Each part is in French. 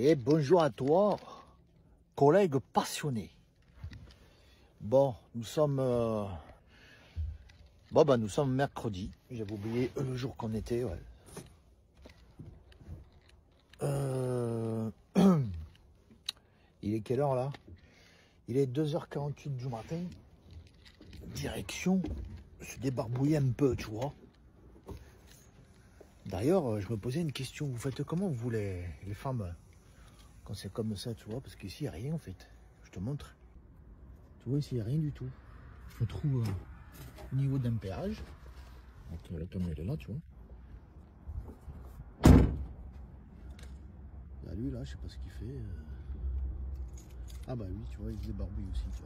Et bonjour à toi, collègue passionné. Bon, nous sommes nous sommes mercredi. J'avais oublié le jour qu'on était. Ouais. Il est quelle heure là? Il est 2h48 du matin. Direction se débarbouiller un peu, tu vois. D'ailleurs, je me posais une question. Vous faites comment, vous, les femmes, quand c'est comme ça, tu vois? Parce qu'ici, il n'y a rien, en fait. Je te montre. Tu vois, ici, il n'y a rien du tout. Je me trouve au niveau d'un péage. Donc, la caméra, elle est là, tu vois. Il y a lui, là, je sais pas ce qu'il fait. Ah bah oui, tu vois, il se débarbouille aussi, tu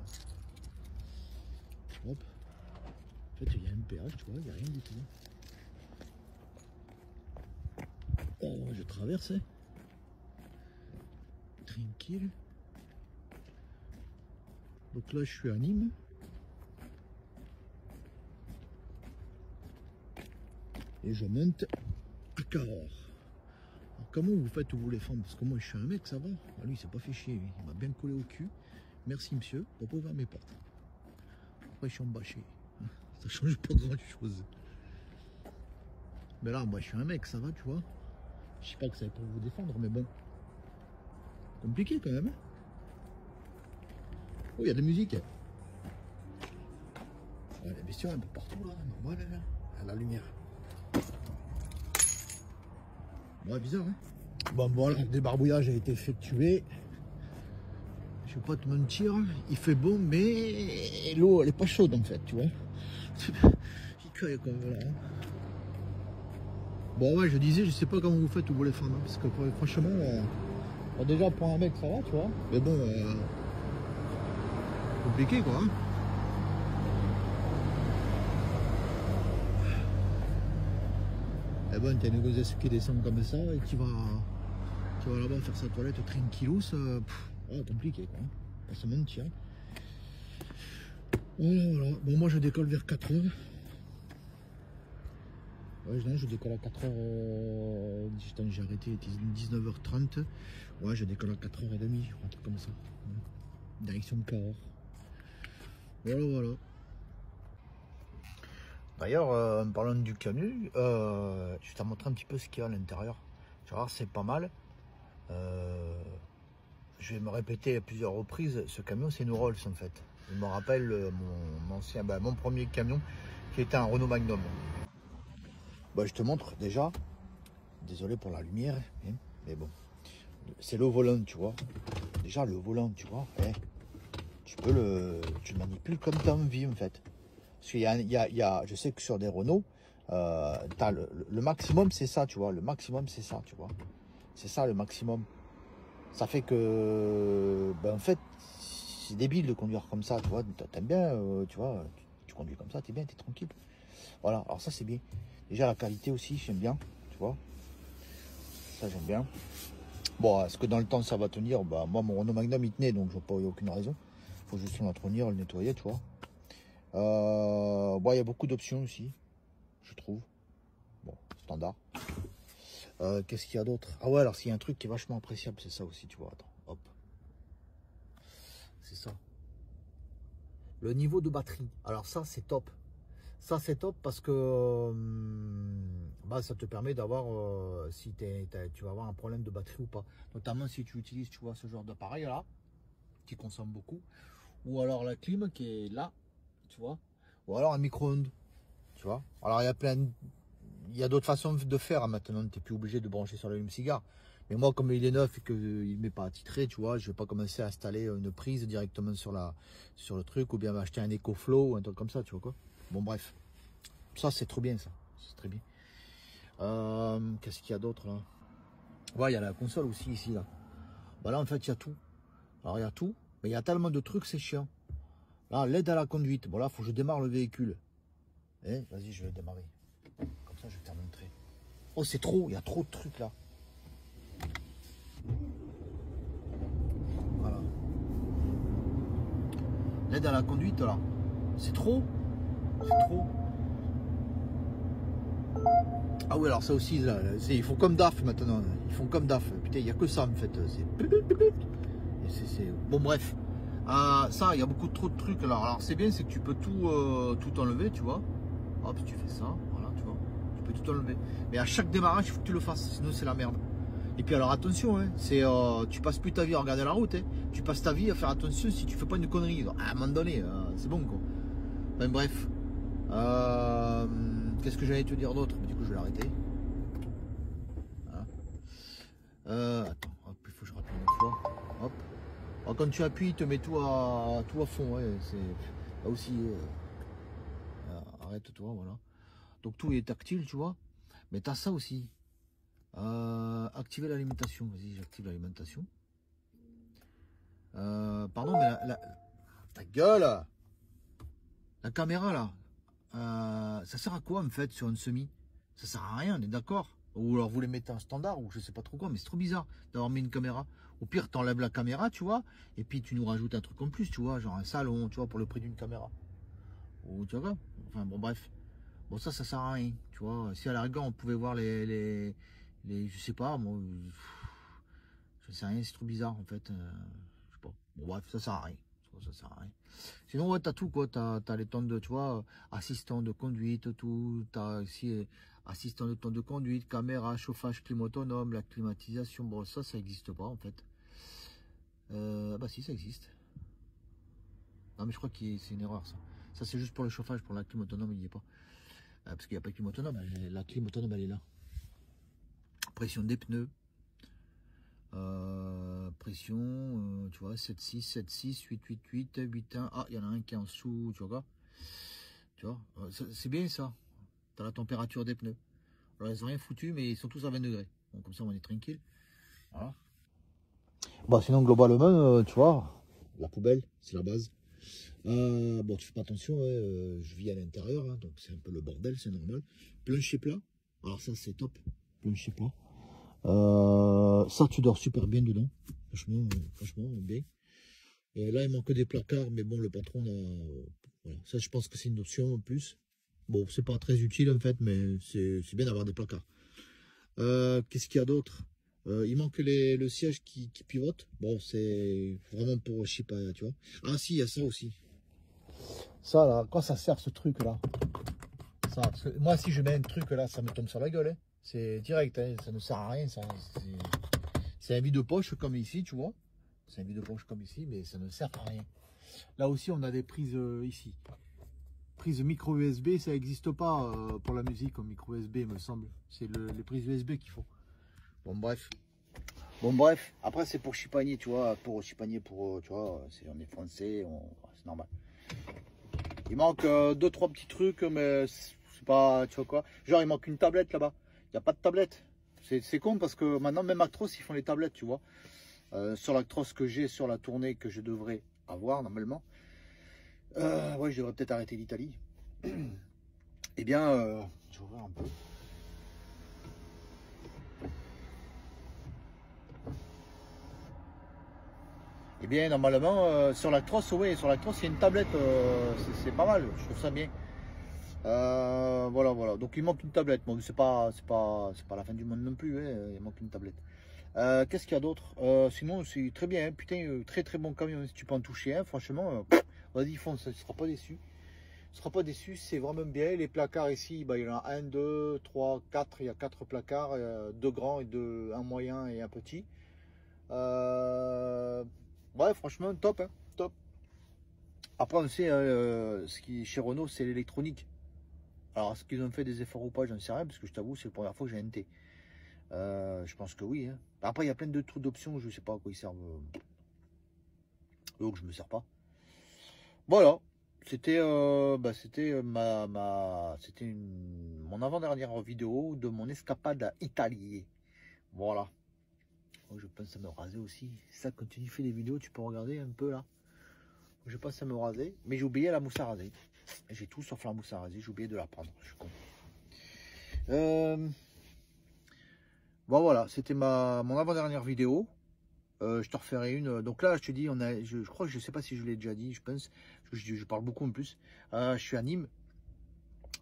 vois. Hop. En fait, il y a un péage, tu vois, il n'y a rien du tout. Oh, je traverse. Hein. Tranquille. Donc là, je suis à Nîmes. Et je monte à Cahors. Alors, comment vous faites, vous les femmes? Parce que moi, je suis un mec, ça va. Ah, lui, il s'est pas fait chier. Lui. Il m'a bien collé au cul. Merci, monsieur, pour pas ouvrir mes portes. Après, je suis embâché. Ça change pas grand-chose. Mais là, moi, je suis un mec, ça va, tu vois. Je sais pas que ça va pour vous défendre, mais bon. Compliqué, quand même. Oh, il y a de la musique. Ouais, les bestioles un peu partout, là. Normal, là. À la lumière. Ouais, bizarre, hein. Bon, voilà, le débarbouillage a été effectué. Je vais pas te mentir, il fait bon, mais l'eau, elle est pas chaude, en fait, tu vois. Il cueille comme voilà. Bon, ouais, je disais, je sais pas comment vous faites, vous les femmes, hein, parce que franchement, bon, déjà pour un mec, ça va, tu vois. Mais bon, compliqué, quoi. Hein. Et bon, t'as une gossesse qui descend comme ça et qui va là-bas faire sa toilette tranquillou, ça, compliqué, quoi. Pas se mentir. Voilà. Bon, moi, je décolle vers 4h. Ouais, je décolle à 4h. J'ai arrêté, il était 19h30. Ouais, je décolle à 4h30, un truc comme ça. Direction de Cahors. Voilà. D'ailleurs, en parlant du camion, je vais te montrer un petit peu ce qu'il y a à l'intérieur. Tu vas voir, c'est pas mal. Je vais me répéter à plusieurs reprises, ce camion, c'est une Rolls en fait. Il me rappelle mon premier camion qui était un Renault Magnum. Bah, je te montre déjà. Désolé pour la lumière, hein, mais bon. C'est le volant, tu vois. Déjà, le volant, tu vois. Hein, tu le manipules comme tu as envie, en fait. Parce qu'il y a, je sais que sur des Renault, t'as le maximum, c'est ça, tu vois. Le maximum, c'est ça, tu vois. C'est ça, le maximum. Ça fait que, en fait, c'est débile de conduire comme ça, tu vois. T'aimes bien, tu vois. Tu conduis comme ça, t'es bien, t'es tranquille. Voilà, alors ça, c'est bien. Déjà, la qualité aussi, j'aime bien, tu vois. Ça, j'aime bien. Bon, est-ce que dans le temps, ça va tenir? Bah, moi, mon Renault Magnum, il tenait, donc je vois pas, il n'y a aucune raison. Il faut juste l'entretenir, le nettoyer, tu vois. Bon, il y a beaucoup d'options aussi, je trouve. Bon, standard. Qu'est-ce qu'il y a d'autre? Ah ouais, alors s'il y a un truc qui est vachement appréciable, c'est ça aussi, tu vois. Attends, hop. C'est ça. Le niveau de batterie. Alors ça, c'est top. Ça, c'est top parce que ça te permet d'avoir, si tu vas avoir un problème de batterie ou pas. Notamment si tu utilises, tu vois, ce genre d'appareil là, qui consomme beaucoup. Ou alors la clim qui est là, tu vois. Ou alors un micro-ondes, tu vois. Alors il y a d'autres façons de faire maintenant. Tu n'es plus obligé de brancher sur l'allume-cigare. Mais moi, comme il est neuf et qu'il ne m'est pas attitré, tu vois, je ne vais pas commencer à installer une prise directement sur le truc ou bien m'acheter un EcoFlow ou un truc comme ça, tu vois quoi. Bon, bref. Ça, c'est trop bien, ça. C'est très bien. Qu'est-ce qu'il y a d'autre, là? Ouais, il y a la console aussi, ici, là. Bah là, en fait, il y a tout. Alors, il y a tout. Mais il y a tellement de trucs, c'est chiant. Là, l'aide à la conduite. Bon, là, il faut que je démarre le véhicule. Vas-y, je vais démarrer. Comme ça, je vais te montrer. Oh, c'est trop. Il y a trop de trucs, là. Voilà. L'aide à la conduite, là. C'est trop. C'est trop. Ah oui, alors ça aussi, là, ils font comme DAF maintenant. Ils font comme DAF. Putain, il n'y a que ça en fait. Bon, bref. Ça, il y a beaucoup trop de trucs. Alors c'est bien, c'est que tu peux tout enlever, tu vois. Hop, tu fais ça, voilà, tu vois. Tu peux tout enlever. Mais à chaque démarrage, il faut que tu le fasses, sinon c'est la merde. Et puis alors attention, hein, tu passes plus ta vie à regarder la route. Hein. Tu passes ta vie à faire attention si tu fais pas une connerie. Donc, à un moment donné, c'est bon quoi. Enfin, bref. Qu'est-ce que j'allais te dire d'autre? Du coup, je vais l'arrêter. Voilà. Attends, hop, il faut que je rappelle une fois. Hop. Alors, quand tu appuies, il te met tout à fond. Ouais, c'est là aussi. Arrête-toi, voilà. Donc tout est tactile, tu vois. Mais tu as ça aussi. Activer l'alimentation. Vas-y, j'active l'alimentation. Pardon, mais ta gueule! La caméra là, ça sert à quoi en fait sur une semi? Ça sert à rien, on est d'accord? Ou alors vous les mettez en standard ou je sais pas trop quoi, mais c'est trop bizarre d'avoir mis une caméra. Au pire, t'enlèves la caméra, tu vois, et puis tu nous rajoutes un truc en plus, tu vois, genre un salon, tu vois, pour le prix d'une caméra. Ou tu vois, enfin bon bref. Bon ça sert à rien, tu vois. Si à la rigueur on pouvait voir je sais pas, moi, je sais rien, c'est trop bizarre en fait. Je sais pas. Bon bref, ça sert à rien. Ça sert à rien. Sinon ouais, t'as tout quoi, t'as les temps de, tu vois, assistant de conduite, tout, t'as aussi assistant de temps de conduite, caméra, chauffage, clim autonome, la climatisation. Bon ça n'existe pas en fait. Bah si ça existe. Non mais je crois que c'est une erreur ça. Ça c'est juste pour le chauffage, pour la clim autonome il n'y est pas. Parce qu'il n'y a pas de clim autonome, la clim autonome elle est là. Pression des pneus. Pression, tu vois, 7,6, 7,6, 8,8, 8,1. Ah, il y en a un qui est en dessous, tu vois. Tu vois, c'est bien ça. Tu as la température des pneus. Alors, ils n'ont rien foutu, mais ils sont tous à 20 degrés. Donc, comme ça, on est tranquille. Voilà. Bon, sinon, globalement, tu vois, la poubelle, c'est la base. Bon, tu fais pas attention, hein, je vis à l'intérieur, hein, donc c'est un peu le bordel, c'est normal. Plancher plat, alors ça, c'est top. Plancher plat. Ça, tu dors super bien dedans. Franchement, bien. Et là, il manque des placards, mais bon, le patron voilà. Ça, je pense que c'est une option en plus. Bon, c'est pas très utile en fait, mais c'est bien d'avoir des placards. Qu'est-ce qu'il y a d'autre? Il manque le siège qui pivote. Bon, c'est vraiment pour, je sais pas, tu vois. Ah si, il y a ça aussi. Ça là, quoi ça sert ce truc là? Ça, parce que moi, si je mets un truc là, ça me tombe sur la gueule. Hein. C'est direct, hein, ça ne sert à rien. C'est un vide-poche comme ici, tu vois. C'est un vide-poche comme ici, mais ça ne sert à rien. Là aussi, on a des prises ici. Prise micro USB, ça n'existe pas pour la musique en micro USB, il me semble. C'est les prises USB qu'il faut. Bon, bref. Bon, bref. Après, c'est pour chipagner, tu vois. Pour chipagner, tu vois, on est français, c'est normal. Il manque 2-3 petits trucs, mais c'est pas, tu vois quoi. Genre, il manque une tablette là-bas. Il n'y a pas de tablette. C'est con parce que maintenant, même Actros, ils font les tablettes, tu vois. Sur l'Actros que j'ai, sur la tournée que je devrais avoir normalement. Ouais, je devrais peut-être arrêter l'Italie. Eh bien, je vais ouvrir un peu. Eh bien, normalement, sur l'Actros, oui, sur l'Actros, il y a une tablette, c'est pas mal, je trouve ça bien. Voilà. Donc, il manque une tablette. Bon, c'est pas la fin du monde non plus, hein, il manque une tablette. Qu'est-ce qu'il y a d'autre? Sinon, c'est très bien, hein, putain, très bon camion. Si tu peux en toucher un, franchement, vas-y, fonce, tu ne seras pas déçu. Tu ne seras pas déçu, c'est vraiment bien. Les placards ici, bah, il y en a 1, 2, 3, 4. Il y a 4 placards, 2 grands et un moyen et un petit. Ouais, franchement, top, hein, top. Après, on sait, ce qui est chez Renault, c'est l'électronique. Alors, est-ce qu'ils ont fait des efforts ou pas, j'en sais rien, parce que je t'avoue, c'est la première fois que j'ai un T. Je pense que oui. Hein. Après, il y a plein de trucs d'options, je ne sais pas à quoi ils servent. Donc, je ne me sers pas. Voilà. C'était mon avant-dernière vidéo de mon escapade à Italie. Voilà. Je pense à me raser aussi. Ça, quand tu fais des vidéos, tu peux regarder un peu là. Je pense à me raser, mais j'ai oublié la mousse à raser. J'ai tout sauf la mousse à raser, j'ai oublié de la prendre. Je suis con. Bon voilà, c'était mon avant-dernière vidéo. Je te referai une. Donc là, je te dis, je crois que je sais pas si je l'ai déjà dit, je pense. Je parle beaucoup en plus. Je suis à Nîmes.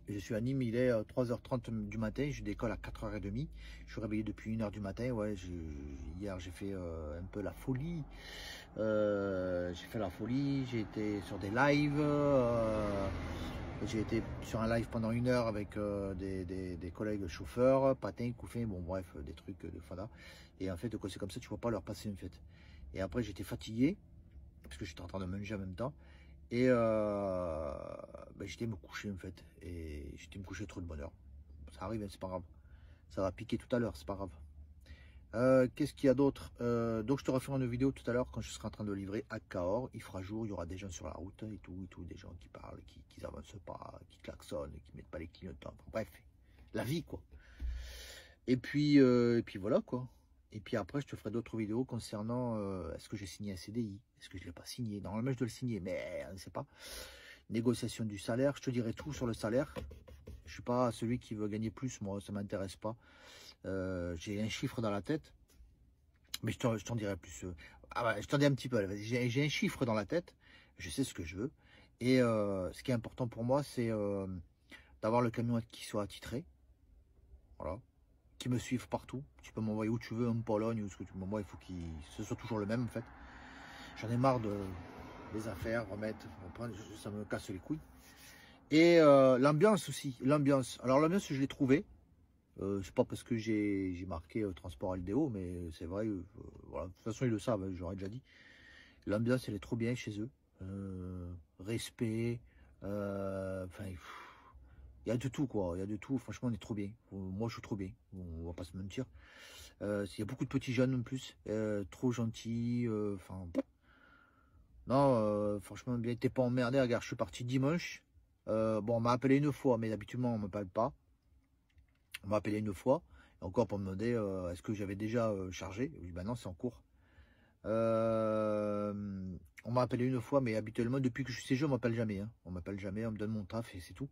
Je suis à Nîmes, il est 3h30 du matin, je décolle à 4h30. Je suis réveillé depuis 1h du matin. Ouais, hier j'ai fait un peu la folie. J'ai fait la folie, j'ai été sur des lives. J'ai été sur un live pendant 1 heure avec des collègues chauffeurs, patins, couffins, bon bref, des trucs de fada. Et en fait, c'est comme ça, tu ne vas pas leur passer une fête. Et après, j'étais fatigué, parce que j'étais en train de manger en même temps. Et j'étais me coucher en fait. Et j'étais me coucher trop de bonne heure. Ça arrive, hein, c'est pas grave. Ça va piquer tout à l'heure, c'est pas grave. Qu'est-ce qu'il y a d'autre? Donc je te referai une vidéo tout à l'heure quand je serai en train de livrer à Cahors. Il fera jour, il y aura des gens sur la route et tout, des gens qui parlent, qui avancent pas, qui klaxonnent, qui mettent pas les clignotants. Bref, la vie quoi. Et puis voilà quoi. Et puis après je te ferai d'autres vidéos concernant est-ce que j'ai signé un CDI, est-ce que je l'ai pas signé. Normalement je dois le signer, mais on ne sait pas. Négociation du salaire, je te dirai tout sur le salaire. Je suis pas celui qui veut gagner plus, moi ça m'intéresse pas. J'ai un chiffre dans la tête, mais je t'en dirai plus. Je t'en dis un petit peu. J'ai un chiffre dans la tête, je sais ce que je veux. Et ce qui est important pour moi, c'est d'avoir le camion qui soit attitré. Voilà. Qui me suivent partout. Tu peux m'envoyer où tu veux, en Pologne, ou ce que tu m'envoies, il faut que ce soit toujours le même en fait. J'en ai marre des affaires, remettre, ça me casse les couilles. Et l'ambiance aussi, l'ambiance. Alors l'ambiance, je l'ai trouvée. C'est pas parce que j'ai marqué transport LDO, mais c'est vrai, voilà. De toute façon ils le savent, hein, j'aurais déjà dit. L'ambiance elle est trop bien chez eux. Respect, enfin, il y a de tout quoi, il y a de tout, franchement on est trop bien. Moi je suis trop bien, on va pas se mentir. Il y a beaucoup de petits jeunes en plus, trop gentils, enfin... non, franchement bien, t'es pas emmerdé, regarde, je suis parti dimanche. Bon on m'a appelé une fois, mais habituellement on m'appelle pas. On m'a appelé une fois, encore pour me demander est-ce que j'avais déjà chargé. Oui, ben non, c'est en cours. On m'a appelé une fois, mais habituellement, depuis que je suis chez eux, on m'appelle jamais. Hein. On m'appelle jamais, on me donne mon taf et c'est tout.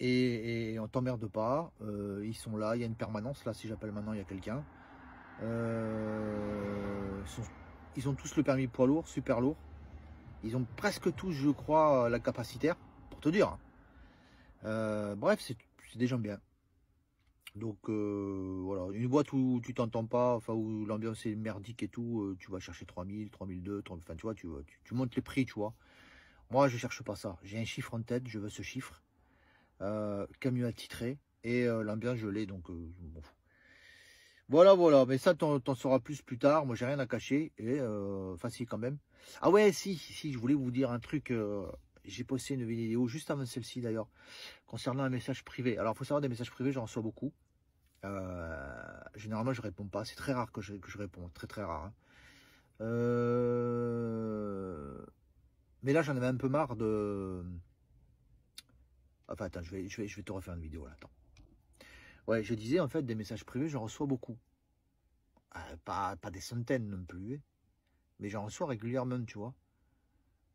Et on t'emmerde pas. Ils sont là, il y a une permanence. Là, si j'appelle maintenant, il y a quelqu'un. Ils ont tous le permis poids lourd, super lourd. Ils ont presque tous, je crois, la capacitaire, pour te dire. Bref, c'est des gens bien. Donc voilà, une boîte où tu t'entends pas, enfin où l'ambiance est merdique et tout, tu vas chercher 3000, 3002, enfin tu vois, tu montes les prix, tu vois. Moi je cherche pas ça, j'ai un chiffre en tête, je veux ce chiffre, camion attitré, et l'ambiance je l'ai, donc je m'en fous. Voilà, mais ça t'en sauras plus tard, moi j'ai rien à cacher, et facile quand même. Ah ouais, si, je voulais vous dire un truc, j'ai posté une vidéo juste avant celle-ci d'ailleurs, concernant un message privé. Alors il faut savoir, des messages privés, j'en reçois beaucoup. Généralement je réponds pas, c'est très rare que je réponds, très rare. Hein. Mais là j'en avais un peu marre de... Enfin attends, je vais te refaire une vidéo là, attends. Ouais, je disais en fait des messages privés, j'en reçois beaucoup. Pas des centaines non plus, hein. Mais j'en reçois régulièrement, tu vois.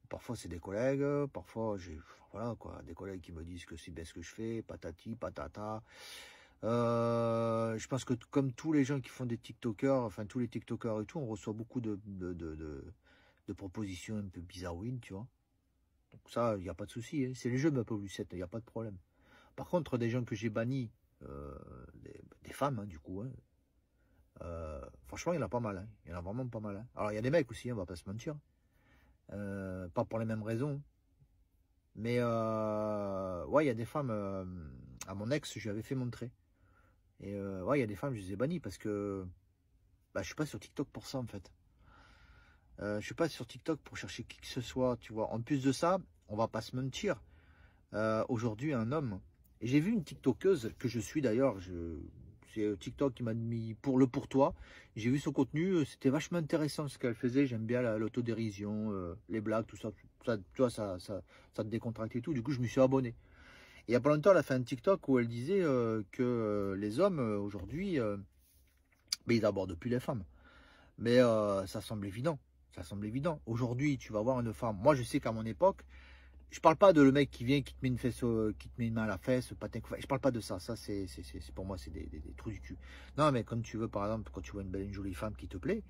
Parfois c'est des collègues, parfois j'ai... Voilà quoi, des collègues qui me disent que c'est bien ce que je fais, patati, patata. Je pense que comme tous les gens qui font des TikTokers, enfin tous les TikTokers et tout, on reçoit beaucoup de propositions un peu bizarroïdes, tu vois. Donc ça, il n'y a pas de souci, hein. C'est les jeux de ma pauvre Lucette, il n'y a pas de problème. Par contre, des gens que j'ai bannis, des femmes, hein, du coup, hein, franchement, il y en a pas mal, hein. Il y en a vraiment pas mal. Hein. Alors, il y a des mecs aussi, on va pas se mentir. Pas pour les mêmes raisons. Mais, ouais, il y a des femmes, à mon ex, je lui avais fait montrer. Et ouais, il y a des femmes, je les ai bannies parce que je suis pas sur TikTok pour ça en fait. Je suis pas sur TikTok pour chercher qui que ce soit, tu vois. En plus de ça, on va pas se mentir. Aujourd'hui, un homme, et j'ai vu une TikTokeuse que je suis d'ailleurs, c'est TikTok qui m'a mis pour toi. J'ai vu son contenu, c'était vachement intéressant ce qu'elle faisait. J'aime bien l'autodérision, les blagues, tout ça. Tu vois, ça te décontracte et tout. Du coup, je me suis abonné. Et il n'y a pas longtemps, elle a fait un TikTok où elle disait que les hommes, aujourd'hui, ils n'abordent plus les femmes. Mais ça semble évident. Ça semble évident. Aujourd'hui, tu vas voir une femme. Moi, je sais qu'à mon époque, je parle pas de le mec qui vient, qui te met une fesse, qui te met une main à la fesse, patin. Je parle pas de ça. Ça, c'est pour moi, c'est des trous du cul. Non, mais comme tu veux, par exemple, quand tu vois une jolie femme qui te plaît,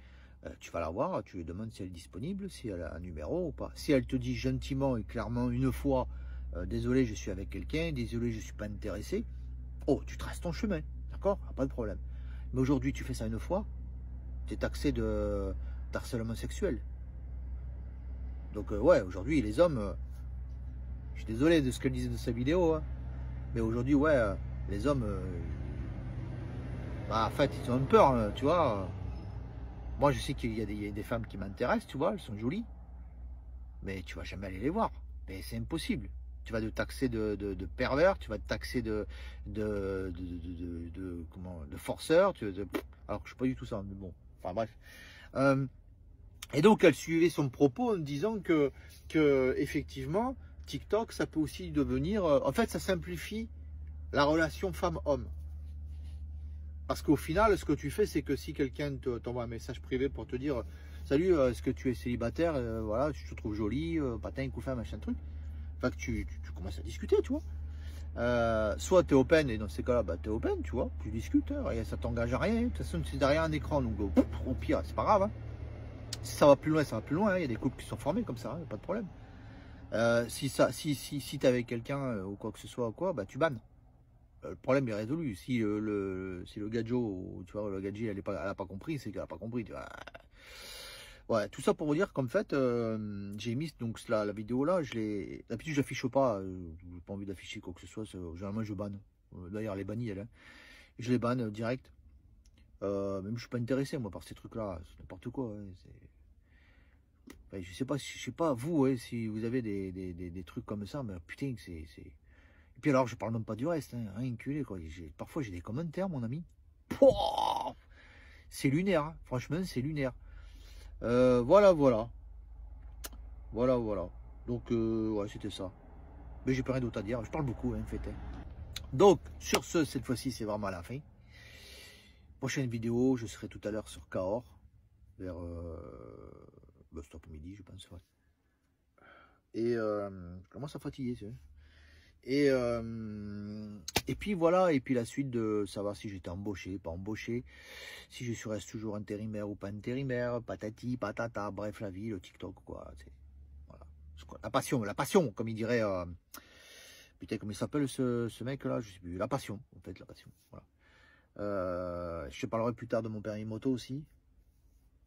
tu vas la voir, tu lui demandes si elle est disponible, si elle a un numéro ou pas. Si elle te dit gentiment et clairement une fois, désolé, je suis avec quelqu'un, désolé, je suis pas intéressé. Oh, tu traces ton chemin, d'accord? Pas de problème. Mais aujourd'hui, tu fais ça une fois, tu es taxé d'harcèlement sexuel. Donc, ouais, aujourd'hui, les hommes, je suis désolé de ce qu'elle disait de sa vidéo, hein, mais aujourd'hui, ouais, les hommes, bah, en fait, ils ont peur, hein, tu vois. Moi, je sais qu'il y a des femmes qui m'intéressent, tu vois, elles sont jolies, mais tu vas jamais aller les voir. Mais c'est impossible. Tu vas te taxer de pervers, tu vas te taxer de forceur, alors que je suis pas du tout ça, mais bon, enfin bref. Et donc elle suivait son propos en disant que effectivement, TikTok, ça peut aussi devenir, en fait, ça simplifie la relation femme-homme. Parce qu'au final, ce que tu fais, c'est que si quelqu'un t'envoie un message privé pour te dire salut, est-ce que tu es célibataire, voilà, tu te trouves jolie, patin, couffin, machin truc. Enfin, que tu commences à discuter, tu vois. Soit tu es open, et dans ces cas-là, bah, tu es open, tu vois, tu discutes, hein, et ça t'engage à rien. De toute façon, c'est derrière un écran, donc au pire, c'est pas grave. Hein. Si ça va plus loin, ça va plus loin. Hein. Il y a des couples qui sont formés comme ça, hein, pas de problème. Si tu es avec quelqu'un ou quoi que ce soit, quoi, bah, tu bannes. Le problème est résolu. Si le gadjo, tu vois, le gadji, elle a pas compris, c'est qu'elle a pas compris. Tu vois. Ouais, tout ça pour vous dire qu'en fait, j'ai mis donc la vidéo là, d'habitude je l'affiche pas, j'ai pas envie d'afficher quoi que ce soit, généralement je banne. D'ailleurs elle est bannie elle, hein. Je les banne direct. Même je suis pas intéressé moi par ces trucs là, c'est n'importe quoi. Hein, enfin, je sais pas vous, ouais, si vous avez des trucs comme ça, mais putain c'est. Et puis alors je parle même pas du reste, hein, rien culé quoi. Parfois j'ai des commentaires mon ami. Pouah, c'est lunaire, hein. Franchement c'est lunaire. Voilà. Donc, ouais, c'était ça. Mais j'ai pas rien d'autre à dire. Je parle beaucoup, hein, en fait. Hein. Donc, sur ce, cette fois-ci, c'est vraiment à la fin. Prochaine vidéo, je serai tout à l'heure sur Cahors. Vers cet après-midi, je pense. Ouais. Et je commence à fatiguer, tu sais. Et puis voilà, et puis la suite de savoir si j'étais embauché, pas embauché, si je reste toujours intérimaire ou pas intérimaire, patati, patata, bref, la vie, le TikTok, quoi. Voilà. La passion, comme il dirait, putain, comment il s'appelle ce mec-là, je sais plus, la passion, en fait, la passion, voilà. Je te parlerai plus tard de mon permis moto aussi.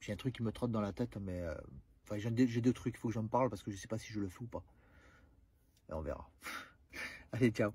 J'ai un truc qui me trotte dans la tête, mais enfin, j'ai deux trucs, il faut que j'en parle parce que je sais pas si je le fais ou pas. Et on verra. Allez, ciao.